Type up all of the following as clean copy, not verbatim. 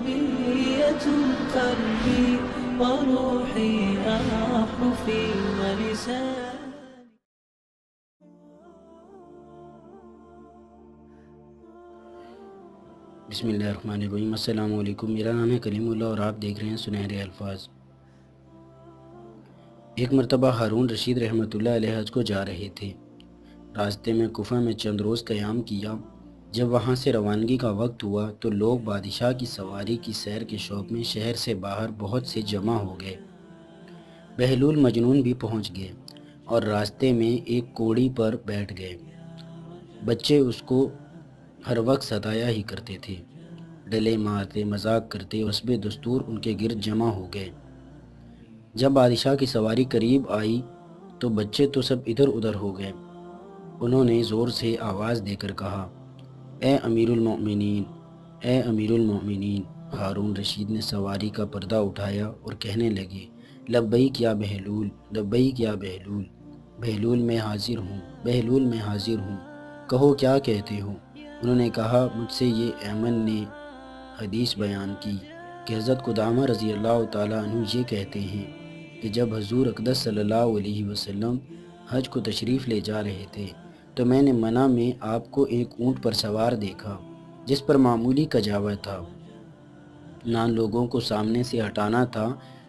عربية قلبي وروحي أحرفي ولساني. بسم اللہ الرحمن الرحیم. السلام علیکم. میرا نام ہے کلیم اللہ اور آپ دیکھ رہے ہیں سنہرے الفاظ. ایک مرتبہ ہارون رشید رحمۃ اللہ علیہ حج کو جا رہے تھے. راستے میں کوفہ میں چند روز قیام کیا. جب وہاں سے روانگی کا وقت ہوا تو لوگ بادشاہ کی سواری کی سیر کے شوق میں شہر سے باہر بہت سے جمع ہو گئے. بہلول مجنون بھی پہنچ گئے اور راستے میں ایک کوڑی پر بیٹھ گئے. بچے اس کو ہر وقت ستایا ہی کرتے تھے. ڈلے مارتے، مذاق کرتے، حسب دستور ان کے گرد جمع ہو گئے. جب بادشاہ کی سواری قریب آئی تو بچے تو سب ادھر ادھر ہو گئے. انہوں نے زور سے آواز دے کر کہا، اے امیر المؤمنین، اے امیر المؤمنین. ہارون رشید نے سواری کا پردہ اٹھایا اور کہنے لگے، لبیک یا بہلول، لبیک یا بہلول. بہلول میں حاضر ہوں، بہلول میں حاضر ہوں. کہو کیا کہتے ہو؟ انہوں نے کہا، مجھ سے یہ ایمن نے حدیث بیان کی کہ حضرت قدامہ رضی اللہ تعالیٰ عنہ یہ کہتے ہیں کہ جب حضور اقدس صلی اللہ علیہ وسلم حج کو تشریف لے جا رہے تھے تو میں نے منع میں آپ کو ایک اونٹ پر سوار دیکھا جس پر معمولی کجاوہ تھا. نہ لوگوں کو سامنے سے ہٹانا تھا،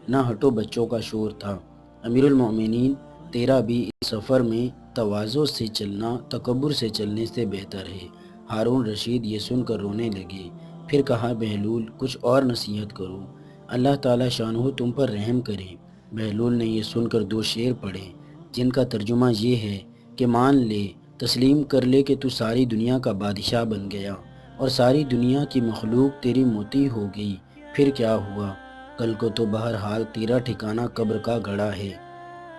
نہ ہٹو بچوں کا شور تھا. امیر المؤمنین، تیرا بھی اس سفر میں تواضع سے چلنا تکبر سے چلنے سے بہتر ہے. ہارون رشید یہ سن کر رونے لگے. پھر کہا، بہلول کچھ اور نصیحت کرو، اللہ تعالیٰ شانہ تم پر رحم کرے. بہلول نے یہ سن کر 2 شعر پڑھے جن کا ترجمہ یہ ہے کہ مان لے، تسلیم کر لے کہ تو ساری دنیا کا بادشاہ بن گیا اور ساری دنیا کی مخلوق تیری مطیع ہو گئی. پھر کیا ہوا؟ کل کو تو بہرحال تیرا ٹھکانہ قبر کا گڑھا ہے.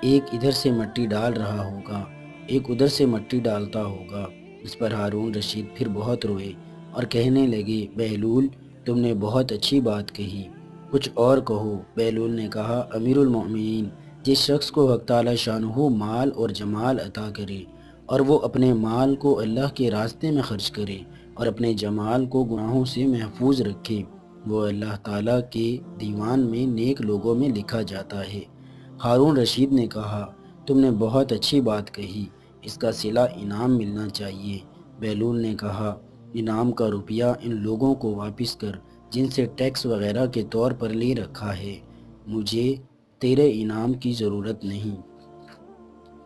ایک ادھر سے مٹی ڈال رہا ہوگا، ایک ادھر سے مٹی ڈالتا ہوگا. اس پر ہارون رشید پھر بہت روئے اور کہنے لگے، بہلول تم نے بہت اچھی بات کہی، کچھ اور کہو. بہلول نے کہا، امیر المؤمنین، جس شخص کو حق تعالی شانہ مال اور جمال عطا کرے اور وہ اپنے مال کو اللہ کے راستے میں خرچ کرے اور اپنے جمال کو گناہوں سے محفوظ رکھے، وہ اللہ تعالیٰ کے دیوان میں نیک لوگوں میں لکھا جاتا ہے. ہارون رشید نے کہا، تم نے بہت اچھی بات کہی، اس کا صلہ انعام ملنا چاہیے. بہلول نے کہا، انعام کا روپیہ ان لوگوں کو واپس کر جن سے ٹیکس وغیرہ کے طور پر لے رکھا ہے، مجھے تیرے انعام کی ضرورت نہیں.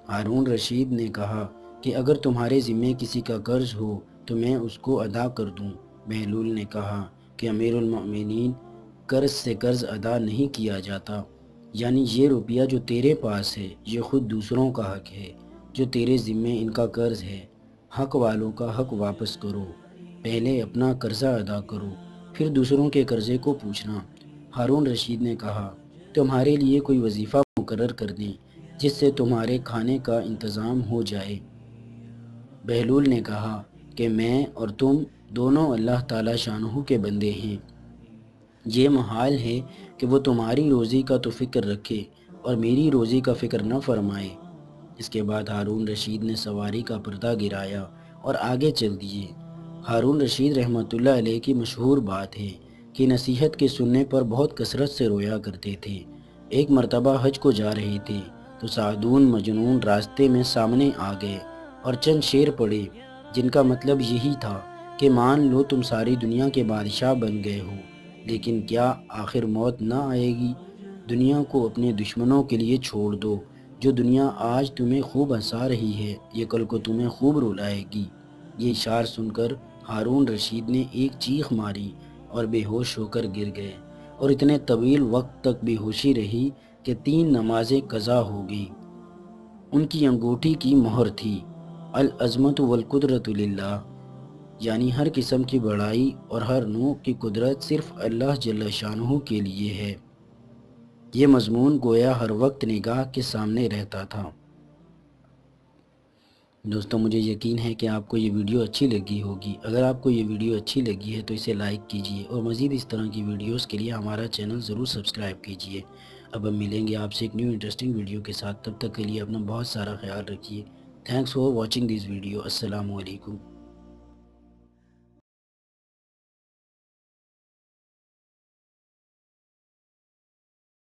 ہارون رشید نے کہا کہ اگر تمہارے ذمے کسی کا قرض ہو تو میں اس کو ادا کر دوں. بہلول نے کہا کہ امیر المؤمنین، قرض سے قرض ادا نہیں کیا جاتا، یعنی یہ روپیہ جو تیرے پاس ہے یہ خود دوسروں کا حق ہے جو تیرے ذمے ان کا قرض ہے. حق والوں کا حق واپس کرو، پہلے اپنا قرضہ ادا کرو، پھر دوسروں کے قرضے کو پوچھنا. ہارون رشید نے کہا، تمہارے لیے کوئی وظیفہ مقرر کر دیں جس سے تمہارے کھانے کا انتظام ہو جائے. بہلول نے کہا کہ میں اور تم دونوں اللہ تعالیٰ شانہ کے بندے ہیں، یہ محال ہے کہ وہ تمہاری روزی کا تو فکر رکھے اور میری روزی کا فکر نہ فرمائے. اس کے بعد ہارون رشید نے سواری کا پردہ گرایا اور آگے چل دیے. ہارون رشید رحمۃ اللہ علیہ کی مشہور بات ہے کہ نصیحت کے سننے پر بہت کثرت سے رویا کرتے تھے. ایک مرتبہ حج کو جا رہے تھے تو سعدون مجنون راستے میں سامنے آ گئے اور چند شعر پڑھے جن کا مطلب یہی تھا کہ مان لو تم ساری دنیا کے بادشاہ بن گئے ہو، لیکن کیا آخر موت نہ آئے گی؟ دنیا کو اپنے دشمنوں کے لیے چھوڑ دو. جو دنیا آج تمہیں خوب ہنسا رہی ہے یہ کل کو تمہیں خوب رلائے گی. یہ اشعار سن کر ہارون رشید نے ایک چیخ ماری اور بے ہوش ہو کر گر گئے، اور اتنے طویل وقت تک بے ہوشی رہی کہ 3 نمازیں قضا ہو گئی. ان کی انگوٹھی کی مہر تھی، العظمت والقدرت للہ، یعنی ہر قسم کی بڑائی اور ہر نوع کی قدرت صرف اللہ جل شانہ کے لیے ہے. یہ مضمون گویا ہر وقت نگاہ کے سامنے رہتا تھا. دوستوں، مجھے یقین ہے کہ آپ کو یہ ویڈیو اچھی لگی ہوگی. اگر آپ کو یہ ویڈیو اچھی لگی ہے تو اسے لائک کیجئے اور مزید اس طرح کی ویڈیوز کے لیے ہمارا چینل ضرور سبسکرائب کیجئے. اب ہم ملیں گے آپ سے ایک نیو انٹرسٹنگ ویڈیو کے ساتھ. تب تک کے لیے اپنا بہت سارا خیال رکھیے. Thanks for watching this video. السلام علیکم.